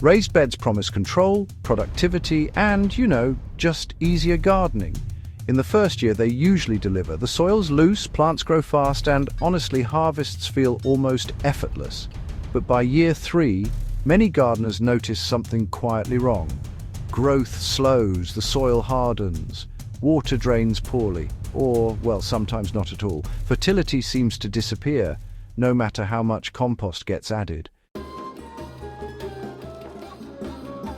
Raised beds promise control, productivity, and, just easier gardening. In the first year, they usually deliver. The soil's loose, plants grow fast, and honestly, harvests feel almost effortless. But by year 3, many gardeners notice something quietly wrong. Growth slows, the soil hardens, water drains poorly, or, well, sometimes not at all. Fertility seems to disappear, no matter how much compost gets added.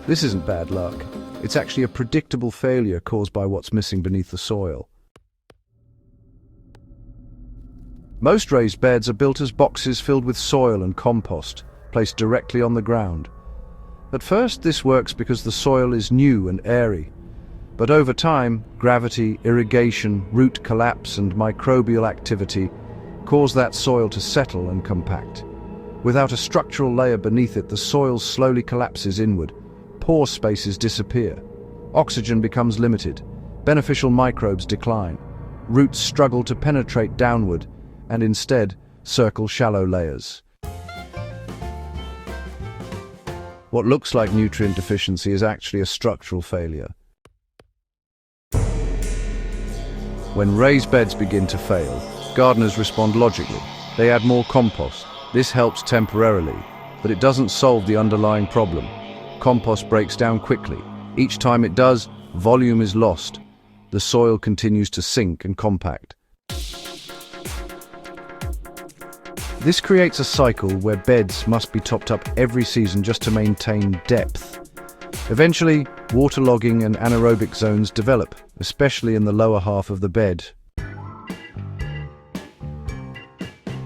This isn't bad luck. It's actually a predictable failure caused by what's missing beneath the soil. Most raised beds are built as boxes filled with soil and compost, placed directly on the ground. At first, this works because the soil is new and airy. But over time, gravity, irrigation, root collapse, and microbial activity cause that soil to settle and compact. Without a structural layer beneath it, the soil slowly collapses inward. Pore spaces disappear. Oxygen becomes limited. Beneficial microbes decline. Roots struggle to penetrate downward and instead circle shallow layers. What looks like nutrient deficiency is actually a structural failure. When raised beds begin to fail, gardeners respond logically. They add more compost. This helps temporarily, but it doesn't solve the underlying problem. Compost breaks down quickly. Each time it does, volume is lost. The soil continues to sink and compact. This creates a cycle where beds must be topped up every season just to maintain depth. Eventually, waterlogging and anaerobic zones develop, especially in the lower half of the bed.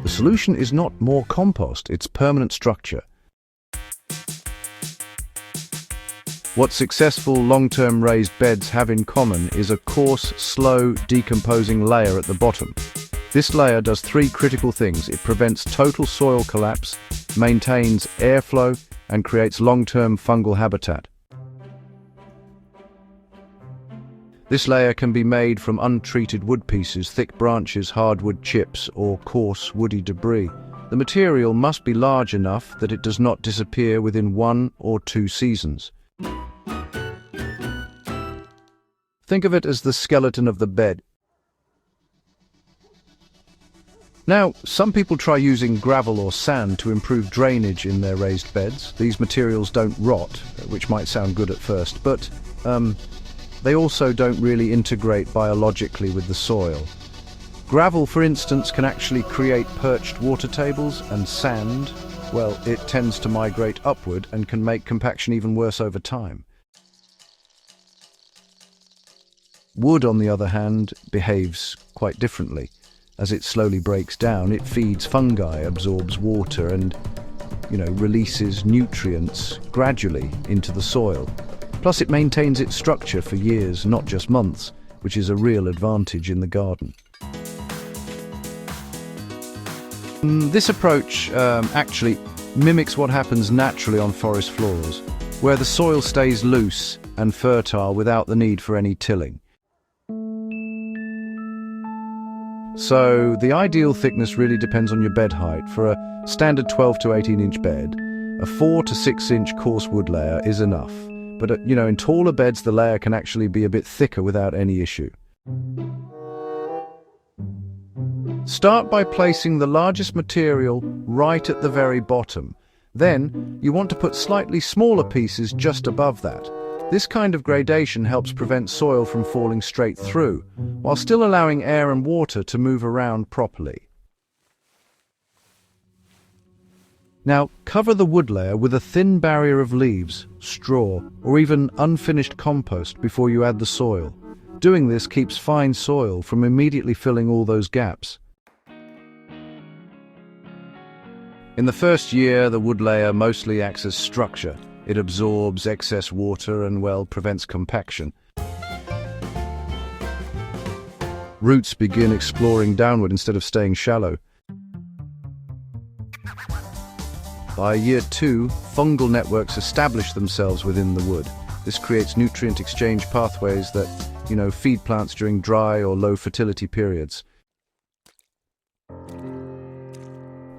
The solution is not more compost, it's permanent structure. What successful long-term raised beds have in common is a coarse, slow, decomposing layer at the bottom. This layer does 3 critical things. It prevents total soil collapse, maintains airflow, and creates long-term fungal habitat. This layer can be made from untreated wood pieces, thick branches, hardwood chips, or coarse woody debris. The material must be large enough that it does not disappear within 1 or 2 seasons. Think of it as the skeleton of the bed. Now, some people try using gravel or sand to improve drainage in their raised beds. These materials don't rot, which might sound good at first, but they also don't really integrate biologically with the soil. Gravel, for instance, can actually create perched water tables, and sand, well, it tends to migrate upward and can make compaction even worse over time. Wood, on the other hand, behaves quite differently. As it slowly breaks down, it feeds fungi, absorbs water, and, releases nutrients gradually into the soil. Plus, it maintains its structure for years, not just months, which is a real advantage in the garden. This approach actually mimics what happens naturally on forest floors, where the soil stays loose and fertile without the need for any tilling. So, the ideal thickness really depends on your bed height. For a standard 12 to 18 inch bed, a 4 to 6 inch coarse wood layer is enough. But, in taller beds, the layer can actually be a bit thicker without any issue. Start by placing the largest material right at the very bottom. Then, you want to put slightly smaller pieces just above that. This kind of gradation helps prevent soil from falling straight through, while still allowing air and water to move around properly. Now, cover the wood layer with a thin barrier of leaves, straw, or even unfinished compost before you add the soil. Doing this keeps fine soil from immediately filling all those gaps. In the first year, the wood layer mostly acts as structure. It absorbs excess water and, prevents compaction. Roots begin exploring downward instead of staying shallow. By year 2, fungal networks establish themselves within the wood. This creates nutrient exchange pathways that, feed plants during dry or low fertility periods.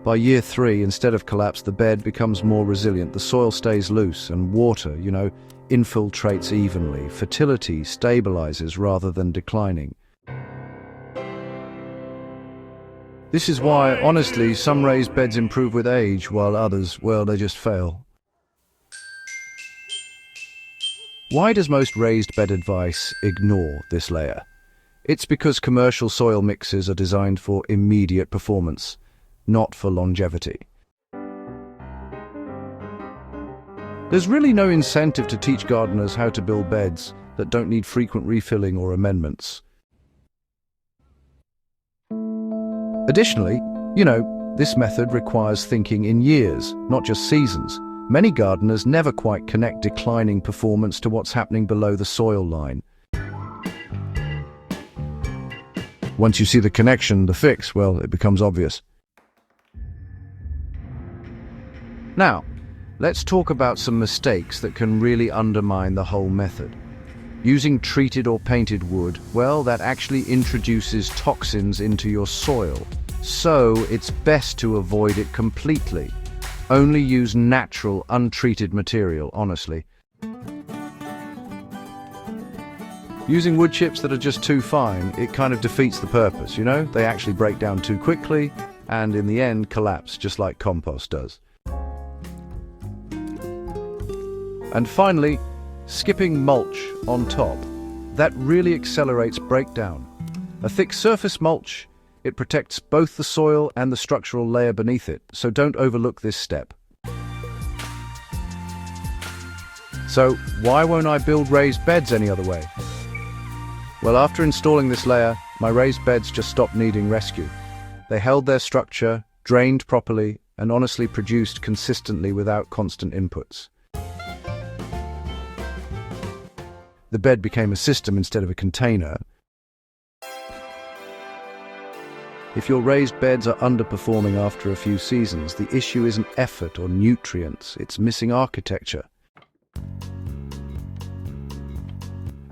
By year 3, instead of collapse, the bed becomes more resilient, the soil stays loose, and water, infiltrates evenly. Fertility stabilizes rather than declining. This is why, honestly, some raised beds improve with age, while others, well, they just fail. Why does most raised bed advice ignore this layer? It's because commercial soil mixes are designed for immediate performance, not for longevity. There's really no incentive to teach gardeners how to build beds that don't need frequent refilling or amendments. Additionally, this method requires thinking in years, not just seasons. Many gardeners never quite connect declining performance to what's happening below the soil line. Once you see the connection, the fix, well, it becomes obvious. Now, let's talk about some mistakes that can really undermine the whole method. Using treated or painted wood, well, that actually introduces toxins into your soil. So it's best to avoid it completely. Only use natural, untreated material, honestly. Using wood chips that are just too fine, it kind of defeats the purpose, They actually break down too quickly and in the end collapse, just like compost does. And finally, skipping mulch on top. That really accelerates breakdown. A thick surface mulch, it protects both the soil and the structural layer beneath it, so don't overlook this step. So, why won't I build raised beds any other way? Well, after installing this layer, my raised beds just stopped needing rescue. They held their structure, drained properly, and honestly produced consistently without constant inputs. The bed became a system instead of a container. If your raised beds are underperforming after a few seasons, the issue isn't effort or nutrients, it's missing architecture.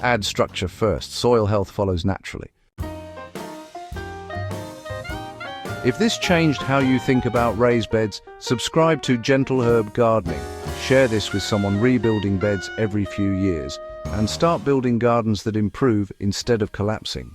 Add structure first, soil health follows naturally. If this changed how you think about raised beds, subscribe to Gentle Herb Gardening. Share this with someone rebuilding beds every few years, and start building gardens that improve instead of collapsing.